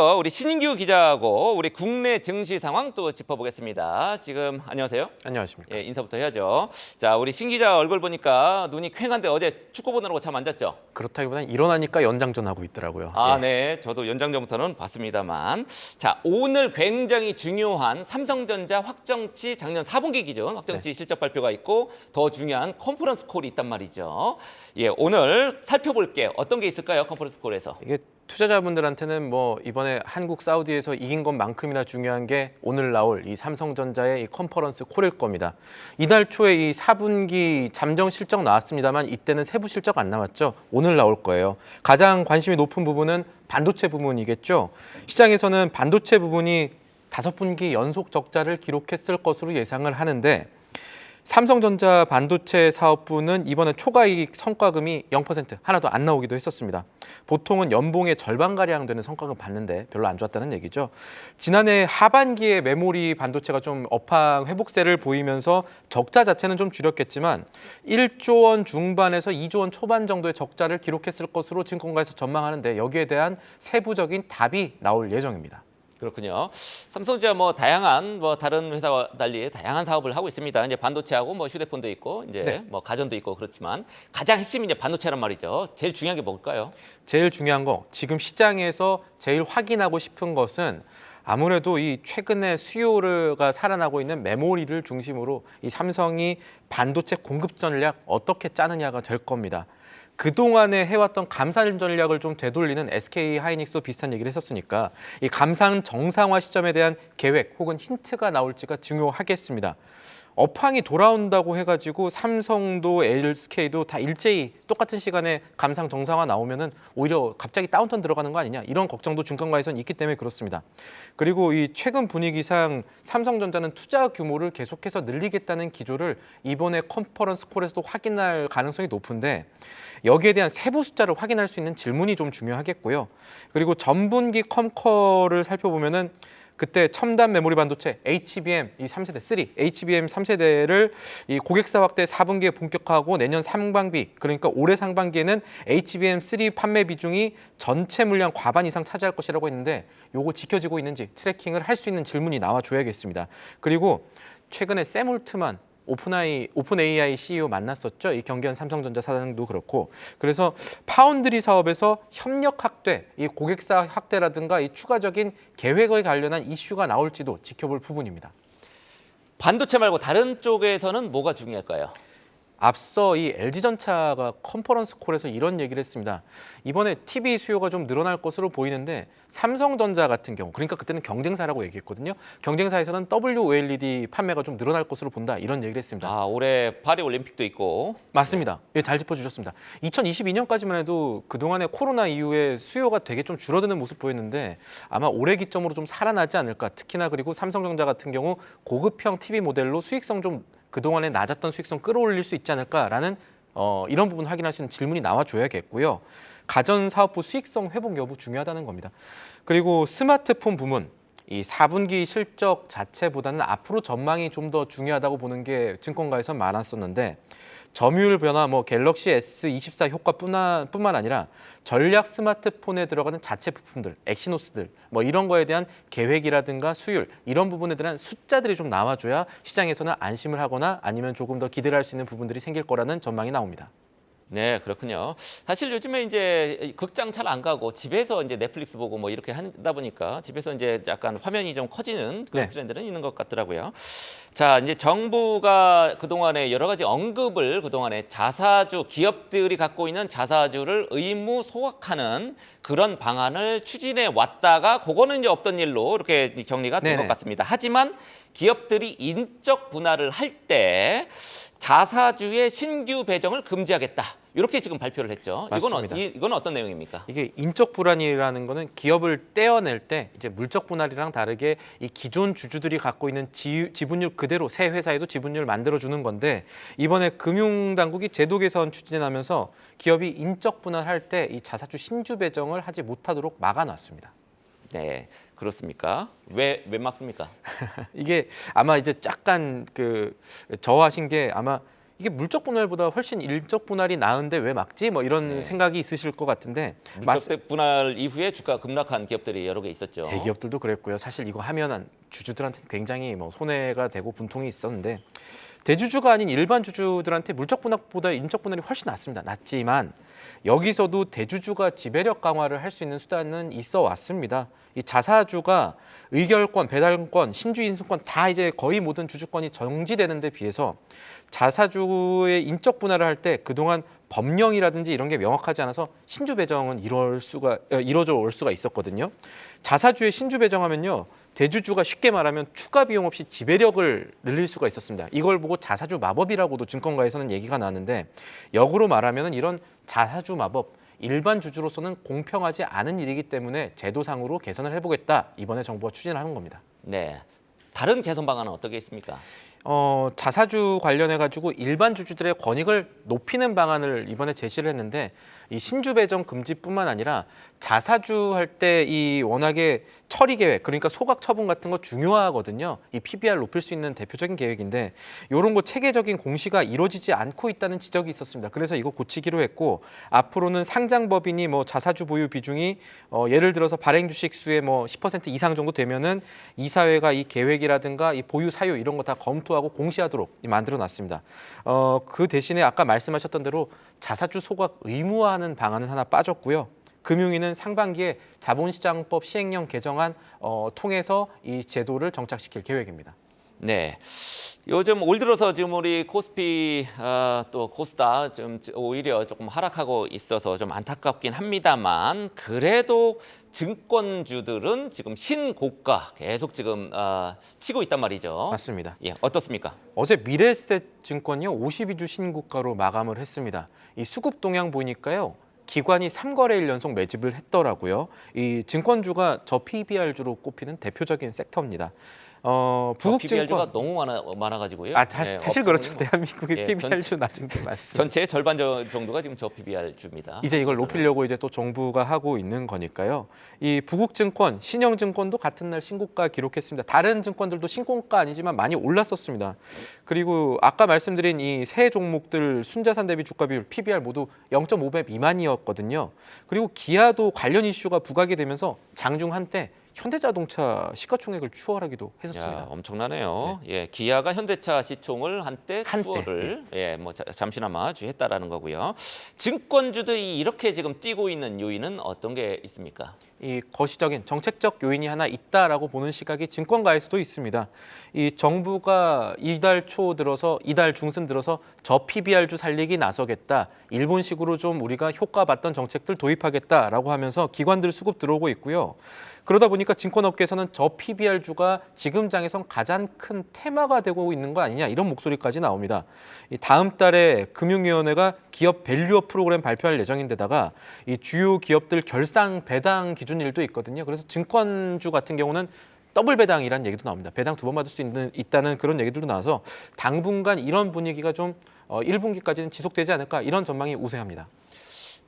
이어서 우리 신인규 기자하고 우리 국내 증시 상황 또 짚어보겠습니다. 지금 안녕하세요. 안녕하십니까. 예, 인사부터 해야죠. 자, 우리 신 기자 얼굴 보니까 눈이 퀭한데 어제 축구 보느라고 잠 안 잤죠? 그렇다기보다는 일어나니까 연장전 하고 있더라고요. 아, 예. 네. 저도 연장전부터는 봤습니다만. 자, 오늘 굉장히 중요한 삼성전자 확정치 작년 4분기 기준 확정치 실적 발표가 있고 더 중요한 컨퍼런스 콜이 있단 말이죠. 예, 오늘 살펴볼 게 어떤 게 있을까요? 컨퍼런스 콜에서. 이게 투자자분들한테는 뭐 이번에 한국 사우디에서 이긴 것만큼이나 중요한 게 오늘 나올 이 삼성전자의 이 컨퍼런스 콜일 겁니다. 이달 초에 이 4분기 잠정 실적 나왔습니다만 이때는 세부 실적 안 나왔죠. 오늘 나올 거예요. 가장 관심이 높은 부분은 반도체 부분이겠죠. 시장에서는 반도체 부분이 5분기 연속 적자를 기록했을 것으로 예상을 하는데 삼성전자 반도체 사업부는 이번에 초과이익 성과금이 0% 하나도 안 나오기도 했었습니다. 보통은 연봉의 절반가량 되는 성과금 받는데 별로 안 좋았다는 얘기죠. 지난해 하반기에 메모리 반도체가 좀 업황 회복세를 보이면서 적자 자체는 좀 줄였겠지만 1조 원 중반에서 2조 원 초반 정도의 적자를 기록했을 것으로 증권가에서 전망하는데 여기에 대한 세부적인 답이 나올 예정입니다. 그렇군요. 삼성전자 뭐 다양한 다른 회사와 달리 다양한 사업을 하고 있습니다. 이제 반도체하고 뭐 휴대폰도 있고 이제 네. 뭐 가전도 있고 그렇지만 가장 핵심이 이제 반도체란 말이죠. 제일 중요한 게 뭘까요? 제일 중요한 거 지금 시장에서 제일 확인하고 싶은 것은 아무래도 이 최근에 수요가 살아나고 있는 메모리를 중심으로 이 삼성이 반도체 공급 전략 어떻게 짜느냐가 될 겁니다. 그동안에 해왔던 감산 전략을 좀 되돌리는 SK 하이닉스도 비슷한 얘기를 했었으니까 이 감산 정상화 시점에 대한 계획 혹은 힌트가 나올지가 중요하겠습니다. 업황이 돌아온다고 해가지고 삼성도 SK도 다 일제히 똑같은 시간에 감상 정상화 나오면은 오히려 갑자기 다운턴 들어가는 거 아니냐 이런 걱정도 증권가에서는 있기 때문에 그렇습니다. 그리고 이 최근 분위기상 삼성전자는 투자 규모를 계속해서 늘리겠다는 기조를 이번에 컨퍼런스 콜에서도 확인할 가능성이 높은데 여기에 대한 세부 숫자를 확인할 수 있는 질문이 좀 중요하겠고요. 그리고 전분기 컴컬을 살펴보면은 그때 첨단 메모리 반도체 HBM 이 3세대 3 HBM 3세대를 이 고객사 확대 4분기에 본격화하고 내년 상반기 그러니까 올해 상반기에는 HBM 3 판매 비중이 전체 물량 과반 이상 차지할 것이라고 했는데 요거 지켜지고 있는지 트래킹을 할 수 있는 질문이 나와줘야겠습니다. 그리고 최근에 샘 올트만 오픈 AI CEO 만났었죠. 이 경기한 삼성전자 사장도 그렇고 그래서 파운드리 사업에서 협력 확대, 이 고객사 확대라든가 이 추가적인 계획에 관련한 이슈가 나올지도 지켜볼 부분입니다. 반도체 말고 다른 쪽에서는 뭐가 중요할까요? 앞서 이 LG전차가 컨퍼런스 콜에서 이런 얘기를 했습니다. 이번에 TV 수요가 좀 늘어날 것으로 보이는데 삼성전자 같은 경우, 그러니까 그때는 경쟁사라고 얘기했거든요. 경쟁사에서는 WOLED 판매가 좀 늘어날 것으로 본다 이런 얘기를 했습니다. 아, 올해 파리 올림픽도 있고. 맞습니다. 예, 잘 짚어주셨습니다. 2022년까지만 해도 그동안의 코로나 이후에 수요가 되게 좀 줄어드는 모습 보였는데 아마 올해 기점으로 좀 살아나지 않을까. 특히나 그리고 삼성전자 같은 경우 고급형 TV 모델로 수익성 좀 그동안에 낮았던 수익성 끌어올릴 수 있지 않을까라는 이런 부분 확인할 수 있는 질문이 나와줘야겠고요. 가전사업부 수익성 회복 여부 중요하다는 겁니다. 그리고 스마트폰 부문, 이 4분기 실적 자체보다는 앞으로 전망이 좀 더 중요하다고 보는 게 증권가에서 많았었는데 점유율 변화, 갤럭시 S24 효과뿐만 아니라 전략 스마트폰에 들어가는 자체 부품들, 엑시노스들 이런 거에 대한 계획이라든가 수율 이런 부분에 대한 숫자들이 좀 나와줘야 시장에서는 안심을 하거나 아니면 조금 더 기대를 할 수 있는 부분들이 생길 거라는 전망이 나옵니다. 네, 그렇군요. 사실 요즘에 이제 극장 잘 안 가고 집에서 이제 넷플릭스 보고 뭐 이렇게 하다 보니까 집에서 이제 약간 화면이 좀 커지는 그런 네. 트렌드는 있는 것 같더라고요. 자, 이제 정부가 그동안에 여러 가지 언급을 그동안에 자사주, 기업들이 갖고 있는 자사주를 의무 소각하는 그런 방안을 추진해 왔다가 그거는 이제 없던 일로 이렇게 정리가 된 것 네네. 같습니다. 하지만 기업들이 인적 분할을 할 때 자사주의 신규 배정을 금지하겠다. 이렇게 지금 발표를 했죠. 맞습니다. 이건 어떤 내용입니까? 이게 인적 불안이라는 거는 기업을 떼어낼 때 이제 물적 분할이랑 다르게 이 기존 주주들이 갖고 있는 지분율 그대로 새 회사에도 지분율 만들어주는 건데 이번에 금융당국이 제도 개선 추진하면서 기업이 인적 분할할 때 이 자사주 신주 배정을 하지 못하도록 막아놨습니다. 네, 그렇습니까? 왜 막습니까? 이게 아마 이제 약간 저하신 게 아마 이게 물적 분할보다 훨씬 일적 분할이 나은데 왜 막지? 뭐 이런 네. 생각이 있으실 것 같은데 물적 분할 이후에 주가 급락한 기업들이 여러 개 있었죠. 대기업들도 그랬고요. 사실 이거 하면 주주들한테 굉장히 뭐 손해가 되고 분통이 있었는데 대주주가 아닌 일반 주주들한테 물적 분할보다 인적 분할이 훨씬 낫습니다. 낫지만 여기서도 대주주가 지배력 강화를 할 수 있는 수단은 있어 왔습니다. 이 자사주가 의결권, 배달권, 신주 인수권 다 이제 거의 모든 주주권이 정지되는 데 비해서 자사주의 인적 분할을 할 때 그동안 법령이라든지 이런 게 명확하지 않아서 신주 배정은 이뤄져 올 수가 있었거든요. 자사주의 신주 배정하면요. 대주주가 쉽게 말하면 추가 비용 없이 지배력을 늘릴 수가 있었습니다. 이걸 보고 자사주 마법이라고도 증권가에서는 얘기가 나는데 역으로 말하면 이런 자사주 마법 일반 주주로서는 공평하지 않은 일이기 때문에 제도상으로 개선을 해보겠다. 이번에 정부가 추진을 하는 겁니다. 네. 다른 개선 방안은 어떻게 있습니까? 자사주 관련해 가지고 일반 주주들의 권익을 높이는 방안을 이번에 제시를 했는데 이 신주 배정 금지뿐만 아니라 자사주 할 때 이 워낙에 처리 계획 그러니까 소각 처분 같은 거 중요하거든요. 이 PBR 높일 수 있는 대표적인 계획인데 이런 거 체계적인 공시가 이루어지지 않고 있다는 지적이 있었습니다. 그래서 이거 고치기로 했고 앞으로는 상장법인이 뭐 자사주 보유 비중이 예를 들어서 발행 주식 수의 뭐 10% 이상 정도 되면은 이사회가 이 계획이라든가 이 보유 사유 이런 거 다 검토하고 공시하도록 만들어 놨습니다. 그 대신에 아까 말씀하셨던 대로 자사주 소각 의무화하는 방안은 하나 빠졌고요. 금융위는 상반기에 자본시장법 시행령 개정안 통해서 이 제도를 정착시킬 계획입니다. 네. 요즘 올 들어서 지금 우리 코스피 또 코스닥 좀 오히려 조금 하락하고 있어서 좀 안타깝긴 합니다만 그래도 증권주들은 지금 신고가 계속 지금 치고 있단 말이죠. 맞습니다. 예, 어떻습니까? 어제 미래에셋 증권이요 52주 신고가로 마감을 했습니다. 이 수급 동향 보니까요. 기관이 3거래일 연속 매집을 했더라고요. 이 증권주가 저PBR주로 꼽히는 대표적인 섹터입니다. PBR주가 너무 많아가지고요. 사실 그렇죠. 뭐, 대한민국의 PBR주 낮은 게 많습니다. 전체의 절반 정도가 지금 저PBR주입니다. 이제 이걸 높이려고 이제 또 정부가 하고 있는 거니까요. 이 부국증권, 신영증권도 같은 날 신고가 기록했습니다. 다른 증권들도 신고가 아니지만 많이 올랐었습니다. 그리고 아까 말씀드린 이 세 종목들 순자산 대비 주가 비율 PBR 모두 0.5배 미만이었거든요. 그리고 기아도 관련 이슈가 부각이 되면서 장중 한때 현대자동차 시가총액을 추월하기도 했었습니다. 야, 엄청나네요. 네. 예, 기아가 현대차 시총을 한때 추월을 뭐 잠시나마 주했다라는 거고요. 증권주들이 이렇게 지금 뛰고 있는 요인은 어떤 게 있습니까? 이 거시적인 정책적 요인이 하나 있다라고 보는 시각이 증권가에서도 있습니다. 이 정부가 이달 중순 들어서 저 PBR주 살리기 나서겠다. 일본식으로 좀 우리가 효과 봤던 정책들 도입하겠다라고 하면서 기관들 수급 들어오고 있고요. 그러다 보니까 증권업계에서는 저 PBR주가 지금 장에선 가장 큰 테마가 되고 있는 거 아니냐 이런 목소리까지 나옵니다. 다음 달에 금융위원회가 기업 밸류업 프로그램 발표할 예정인데다가 이 주요 기업들 결상 배당 기준일도 있거든요. 그래서 증권주 같은 경우는 더블 배당이라는 얘기도 나옵니다. 배당 2번 받을 수 있다는 그런 얘기들도 나와서 당분간 이런 분위기가 좀 1분기까지는 지속되지 않을까 이런 전망이 우세합니다.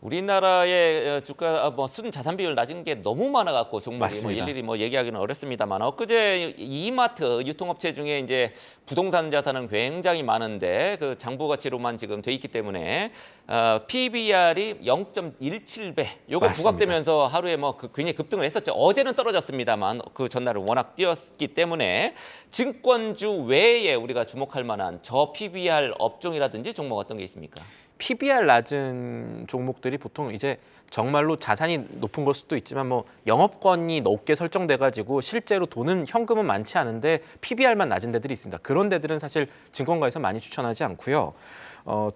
우리나라의 주가 순 자산 비율 낮은 게 너무 많아갖고 종목이 일일이 얘기하기는 어렵습니다만 엊그제 이마트 유통업체 중에 이제 부동산 자산은 굉장히 많은데 그 장부 가치로만 지금 돼 있기 때문에 PBR이 0.17배 요거 부각되면서 하루에 굉장히 급등을 했었죠. 어제는 떨어졌습니다만 그 전날은 워낙 뛰었기 때문에 증권주 외에 우리가 주목할 만한 저 PBR 업종이라든지 종목 어떤 게 있습니까? PBR 낮은 종목들이 보통 이제 정말로 자산이 높은 걸 수도 있지만 뭐 영업권이 높게 설정돼 가지고 실제로 돈은 현금은 많지 않은데 PBR만 낮은 데들이 있습니다. 그런 데들은 사실 증권가에서 많이 추천하지 않고요.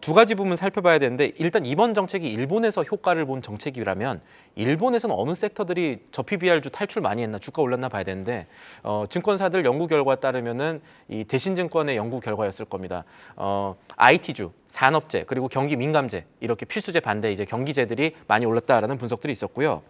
두 가지 부분 살펴봐야 되는데 일단 이번 정책이 일본에서 효과를 본 정책이라면 일본에서는 어느 섹터들이 저 PBR주 탈출 많이 했나 주가 올랐나 봐야 되는데 증권사들 연구 결과에 따르면은 이 대신증권의 연구 결과였을 겁니다. IT주, 산업재 그리고 경기 민감재 이렇게 필수재 반대 이제 경기재들이 많이 올랐다라는 분석들이 있었고요.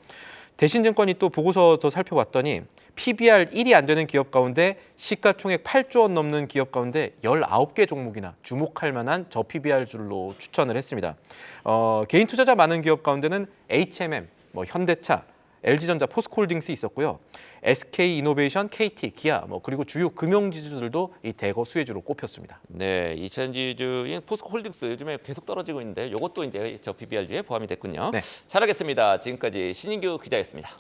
대신증권이 또 보고서 더 살펴봤더니 PBR 1이 안 되는 기업 가운데 시가총액 8조 원 넘는 기업 가운데 19개 종목이나 주목할 만한 저 PBR주로 추천을 했습니다. 개인 투자자 많은 기업 가운데는 HMM, 현대차, LG전자, 포스코홀딩스 있었고요. SK이노베이션, KT, 기아 그리고 주요 금융지주들도 이 대거 수혜주로 꼽혔습니다. 네, 2000지주인 포스코홀딩스 요즘에 계속 떨어지고 있는데 이것도 이제 저 PBR주에 포함이 됐군요. 네. 잘 알겠습니다. 지금까지 신인규 기자였습니다.